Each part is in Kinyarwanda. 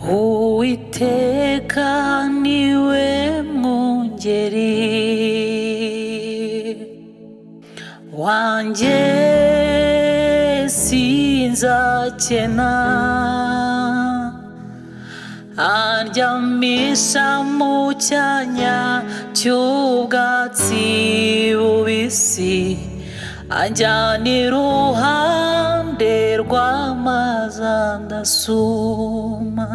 Uwiteka niwe mwungeri wanjye sinzakena, andyamisha mu cyanya cy'ubwatsi bubisi, anjyana iruhande rw'amazi adasuma,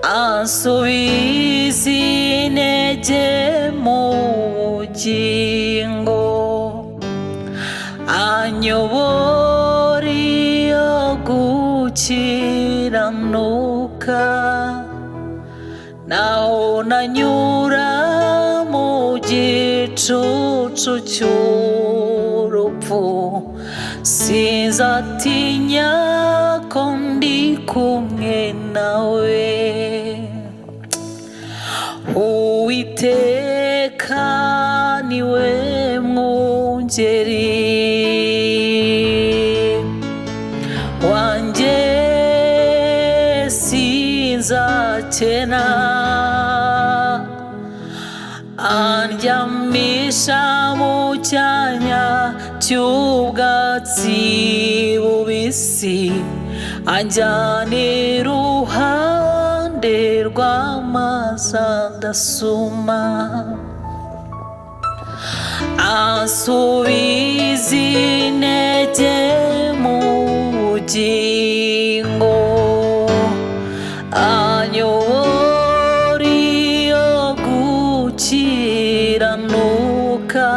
ansubiza intege mu bugingo, anyobora iyo gukiranuka, naho nanyura mu gicucu cy'urupfu, sinzatinya ko ndi kumwe nawe. Uwiteka niwe mwungeri wanjye sinzakena, andyamisha mu cyanya cy'ubwatsi bubisi, anjyana iruhande rw'amazi adasuma, ansubiza intege mu bugingo, anyobora iyo gukiranuka,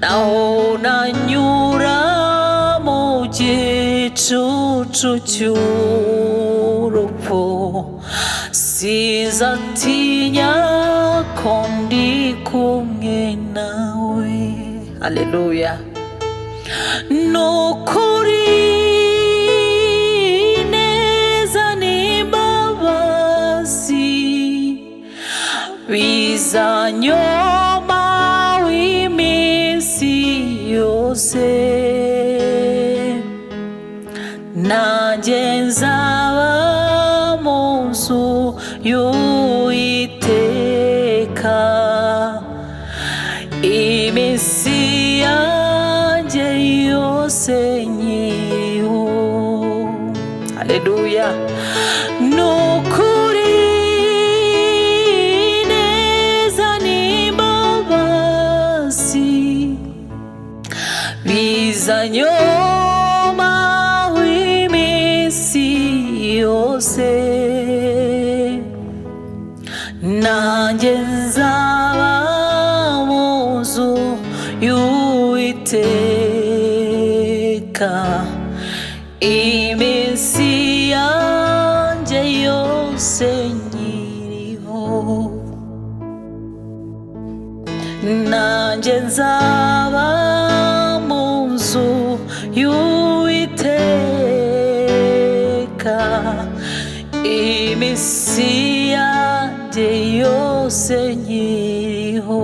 naho nanyura mu gicucu cy'urupfu, sinzatinya ko ndi kumwe nawe. Haleluya. Nukuri neza n'imbabazi bizanyoma w'iminsi yose, nanjye nzaba mu nzu y'Uwiteka iminsi yanjye yose nyiriho. Haleluya. Nukuri neza n'imbabazi bizanyoma w'iminsi yose, nanjye nzaba mu nzu y'Uwiteka iminsi yanjye yose nyiriho, nanjye nzaba mu nzu y'Uwiteka iminsi yanjye yose nyiriho.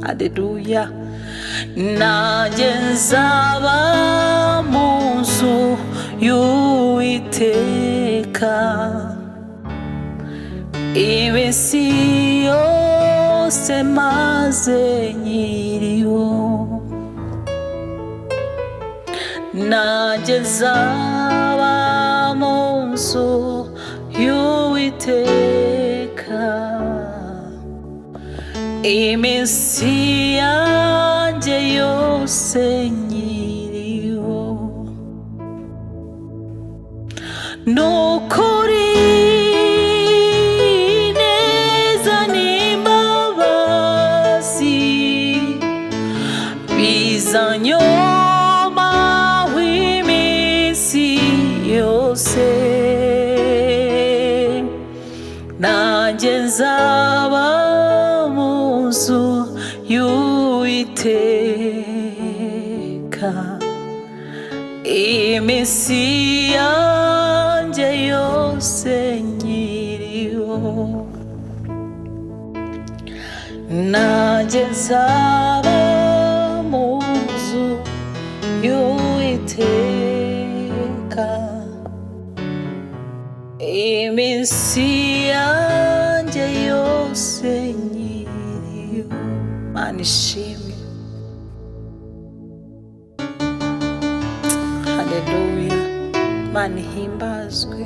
Haleluya. Nanjye nzaba mu nzu y'Uwiteka iminsi yose maze nyiriho, nanjye nzaba mu nzu y'Uwiteka iminsi yanjye yose nyiriho. Nukuri neza n'imbabazi bizanyoma w'iminsi yose, nanjye nzaba mu nzu y'Uwiteka iminsi yanjye yose nyiriho, nanjye nzaba mu nzu y'Uwiteka iminsi yanjye yose nyiriyo. Mana ishimwe, haleluya, Mana ihimbazwe.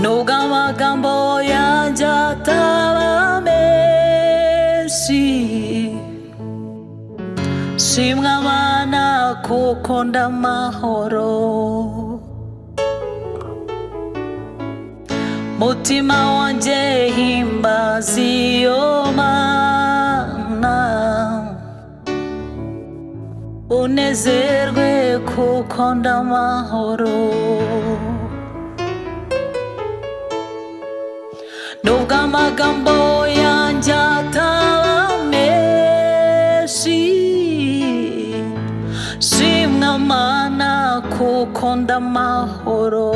Nubwo amagambo yanjye ataba menshi, shimwa Mana kuko ndamahoro. Mutima wanjye himbaza iyo Mana, unezerwe kuko ndamahoro. Nubwo amagambo yanjye ataba menshi, shimwa Mana kuko ndamahoro.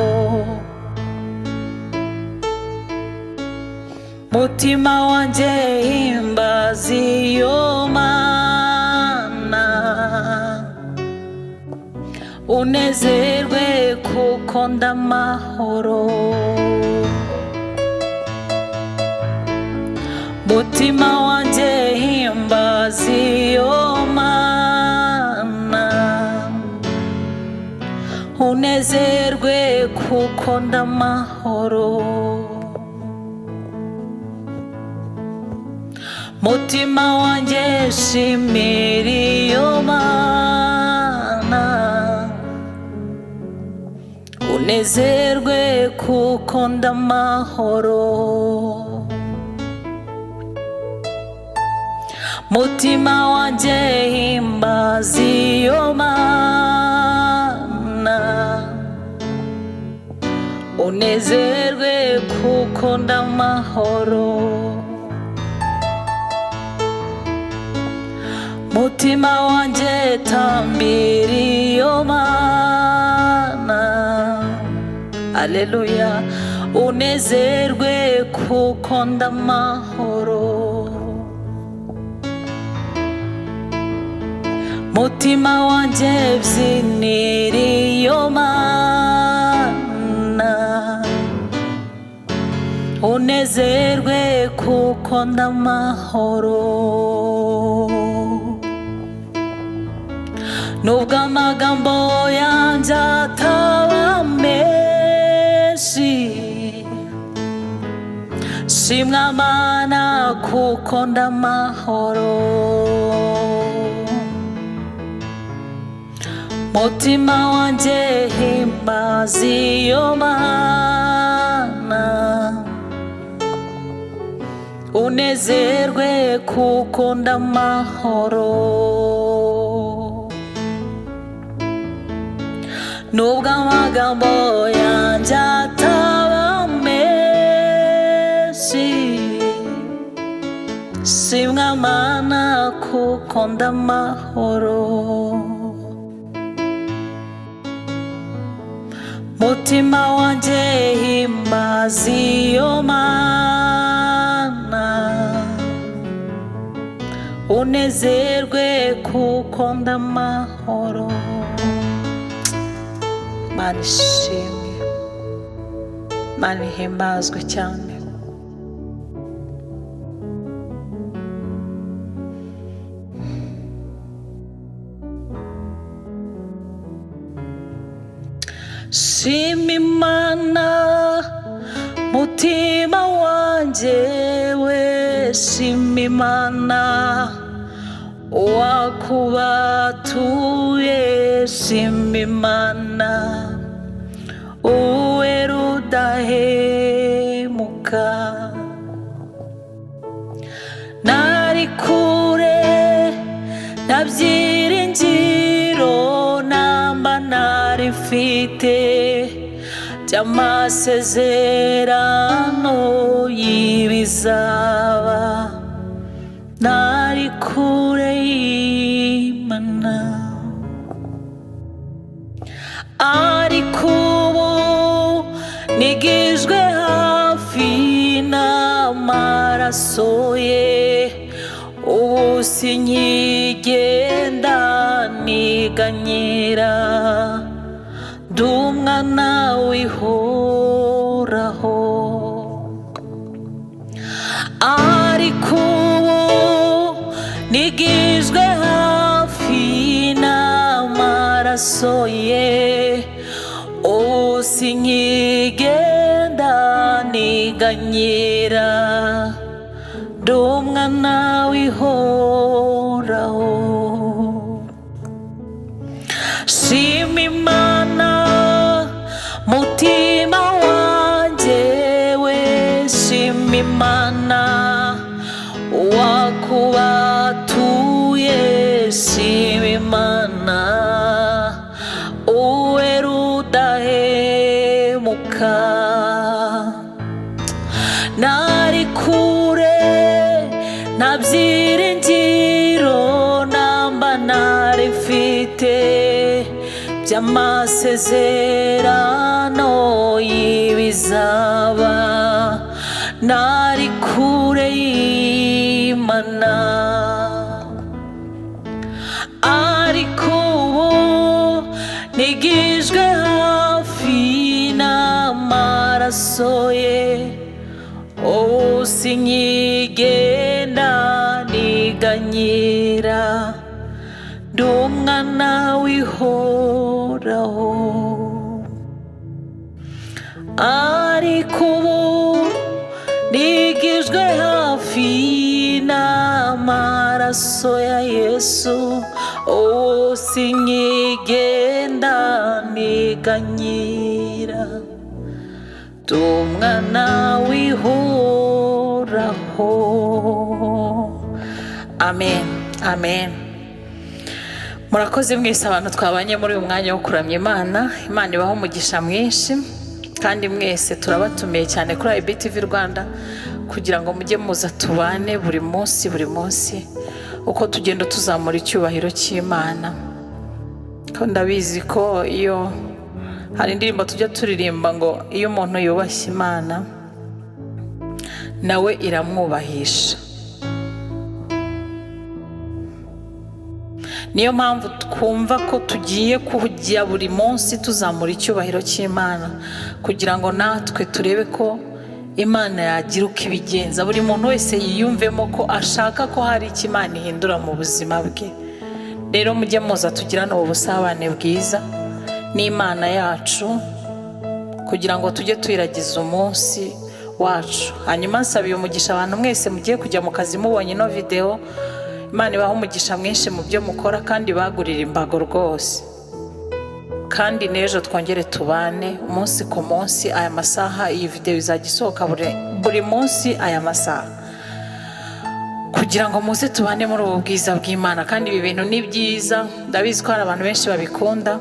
Mutima wanjye himbaza iyo Mana, unezerwe kuko ndamahoro. Mutima wanjye himbaza iyo Mana, unezerwe kuko ndamahoro. Mutima wanjye shimira iyo Mana, unezerwe kuko ndamahoro. Mutima wanjye himbaza iyo Mana, unezerwe kuko ndamahoro. Mutima wanjye tambira iyo Mana, aleluya, unezerwe kuko ndamahoro. Mutima wanjye byinira iyo Mana, unezerwe kuko ndamahoro. Nubwo amagambo yanjye ataba menshi, shimwa Mana kuko ndamahoro. Mutima wanjye himbaza iyo Mana, unezerwe kuko ndamahoro. Nubwo amagambo yanjye ataba menshi, shimwa Mana kuko ndamahoro. Mutima wanjye himbaza iyo Mana, unezerwe kuko ndamahoro. Mana ishimwe, Mana ihimbazwe cyane. Shima Imana mutima wanjye we, shima Imana wakubatuye, shima Imana uwera udahemuka. Nari kure nta byiringiro namba nari mfite by'amasezerano y'ibizaba, nari kure y'Imana. Ariko ubu nigijwe hafi n'amaraso ye, ubu sinkigenda niganyira, ndi umwana w'ihoraho. Ariko ubu nigijwe hafi n'amaraso ye, ubu sinkigenda niganyira, ndi umwana w'ihoraho. Shima Imana mutima wanjye we, shima Imana wakubatuye, shima Imana uwera udahemuka. Nari kure nta byiringiro namba nari mfite by'amasezerano y'ibizaba, nari kure y'Imana. Ariko ubu nigijwe hafi n'amaraso ye, ubu sinkigenda niganyira, ndi umwana w'ihoraho. Ariko ubu nigijwe hafi n'amaraso ya Yesu, ubu sinkigenda niganyira, ndi umwana w'ihoraho. Amen, amen. Murakoze mwese abantu twabanye muri uyu mwanya wo kuramya Imana. Imana ibaho umugisha mwinshi, kandi mwese turabatumiye cyane kuri IBTV Rwanda kugira ngo mujye muza tubane buri munsi uko tugenda tuzamura icyubahiro cy'Imana. Ndabizi ko iyo hari indirimbo tujya turirimba ngo iyo umuntu yubashye Imana nawe iramwubahisha. Niyo mpamvu twumva ko tugiye kujya buri munsi tuzamura icyubahiro cy'Imana, kugira ngo natwe turebe ko Imana yagira uko ibigenza, buri muntu wese yiyumvemo ko ashaka ko hari icyo Imana ihindura mu buzima bwe. Rero mujye muza tugirane ubu busabane bwiza n'Imana yacu, kugira ngo tujye tuyiragiza umunsi wacu. Hanyuma nsabiye umugisha abantu mwese mugiye kujya mu kazi mubonye ino video. Imana ibaho umugisha mwinshi mu byo mukora, kandi bagurira imbago rwose. Kandi n'ejo twongere tubane umunsi ku munsi aya masaha. Iyi video izajya isohoka buri munsi aya masaha, kugira ngo muze tubane muri ubu bwiza bw'Imana. Kandi ibi bintu ni byiza, ndabizi ko hari abantu benshi babikunda.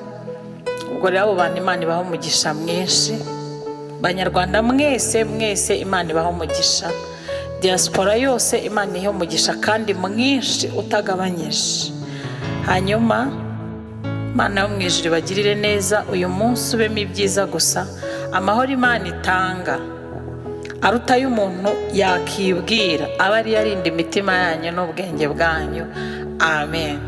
Ubwo rero abo bantu Imana ibaho umugisha mwinshi. Banyarwanda mwese Imana ibaho umugisha. Diaspora yose Imana ihe umugisha kandi mwinshi utagabanyije. Hanyuma Imana yo mu ijuru ibagirire neza, uyu munsi ubemo ibyiza gusa. Amahoro Imana itanga aruta y'umuntu yakibwira, aba ari yarinda imitima yanyu n'ubwenge bwanyu. Amen.